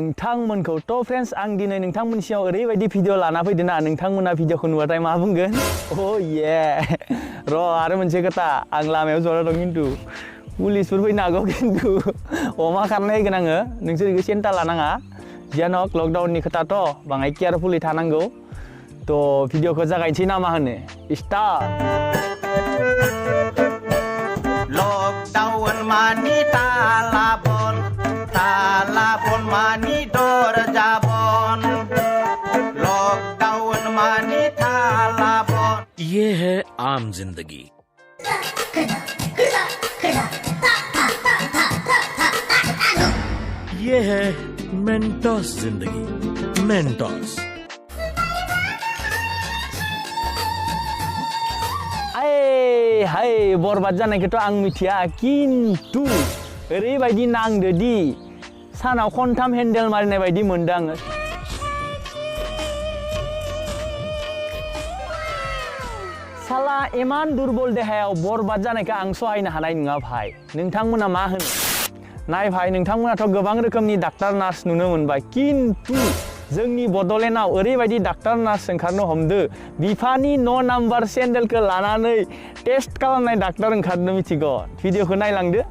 नोंथांमोनखौ थ' फ्रेन्ड्स आं दिनै नोंथांमोननि सिगाङाव ओरैबायदि भिडिअ लाना फैदों ना नोंथांमोना भिडिअखौ नुबाथाय मा बुंगोन ये र' आरो मोनसे खोथा आं लामायाव जना दं खिन्थु पुलिसफोर फैनो हागौ खिन्थु अमा खारनाय होगोन आङो नोंसोर बेखौ सेन्टा लानाङा जियानक लकडाउननि खोथाथ' बाङाय केयारफुलि थानांगौ थ' भिडिअखौ जागायनोसै ना मा होनो स्टार्ट लकडाउन मानि तालाबन मानि दरजाबन लकडाउन मानि तालाबन ये है आम जिंदगी ये है मेंटोस जिंदगी मेंटोस हाय बरबाद जानायखौथ' आं मिथिया किन्तु ओरैबायदि नांदो दि सानाव खनथाम हेन्डेल मारिनाय बायदि मोनदों आङो साला इमान दुरबल देहायाव बरबाद जानायखौ आं सहायनो हानाय नङा भाई नोंथांमोना मा होनो नाय भाई नोंथांमोनाथ' गोबां रोखोमनि डाक्टार नार्स नुनो मोनबाय किन्तु जोंनि बड'लेण्डआव ओरैबायदि डाक्टार नार्स ओंखारनो हमदो बिफानि 9 नाम्बार सेन्डेलखौ लानानै टेस्ट खालामनाय डाक्टार ओंखारनो मिथिगौ भिडिअखौ नायलांदो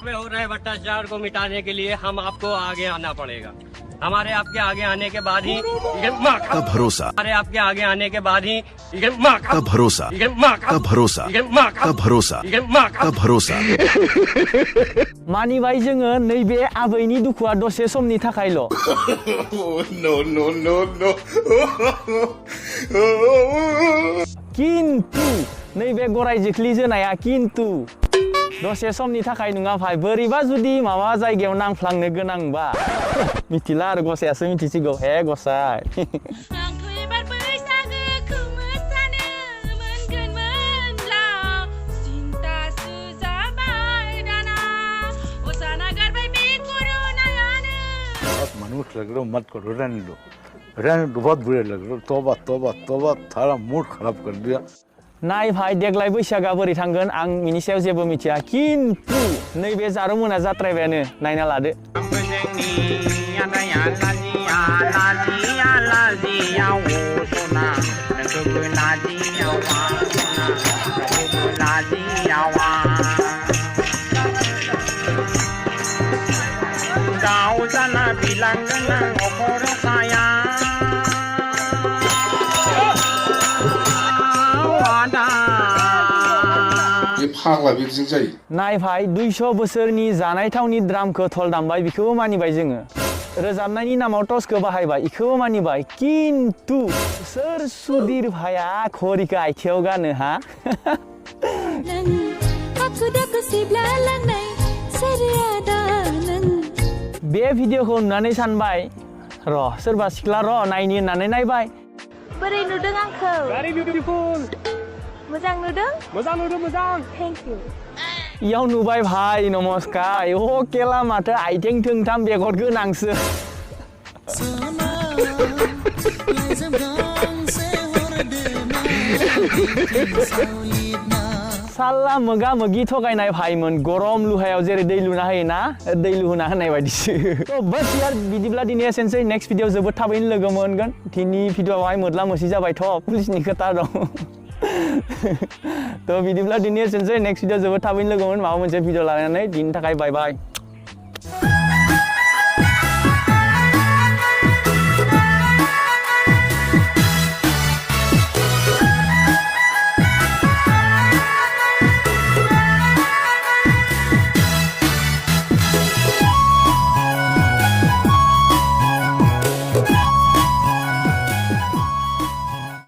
में हो रहे भ्रष्टाचार को मिटाने के लिए हम आपको आगे आना पड़ेगा हमारे आपके आगे आने के बाद ही का भरोसा हमारे आपके आगे आने के बाद ही का भरोसा का भरोसा का भरोसा का भरोसा मानि भाई जोङो नैबे आबैनि दुखुआ दसे समनि थाखायल' किन्तु नैबे गराय जिख्लि जोनाया किन्तु दसे समनि थाखाय नङा भाई बोरैबा जुदि माबा जायगायाव नांफ्लांनो गोनांबा मिथिला आरो गसायासो मिथिसिगौ हे गसाय मनुष्य लग रहा मत करो रहने दो बहुत बुरे लग रहे तोबा तोबा तोबा थारा मूड खराब कर दिया नाय भाई देग्लाय बैसागा बोरै थांगोन आं बिनि सायाव जेबो मिथिया किन्तु नैबे जारुमोना जाद्रायबायानो नायना लादो नाय भाई 200 बोसोरनि जानाय थावनि ड्रामखौ थल दामबाय बेखौबो मानिबाय जोङो रोजाबनायनि नामाव टसखौ बाहायबाय बेखौबो मानिबाय किन्तु सोर सुधीर भाइया घरिखौ आथियाव गानो हा बे भिडिअखौ नुनानै सानबाय र' सोरबा सिख्ला र' नायनि होननानै नायबाय बोरै नुदों आंखौ वेरी ब्यूटीफुल मोजां नुदों मोजां थैंक यू इयाव नुबाय भाई नमस्कार अ केला माथो आइथिं थोंथाम बेगर गोनांसो साला मोगा मोगि थगायनाय भाइमोन गरम लुहायाव जेरै दै लुना होयोना दै लुना होनाय बायदिसो बस यार बिदिब्ला दिनै एसेनोसै नेक्स्ट भिडिअ जोबोद थाबैनो लोगो मोनगोन दिनै भिडिअआवहाय मोदला मोसि जाबायथ' पुलिसनि खोथा दं थ' बिदिब्ला दिनै एसेनोसै नेक्स्ट भिडिअ जोबोद थाबैनो लोगो मोन माबा मोनसे भिडिअ लानानै दिनैनि थाखाय बाय बाय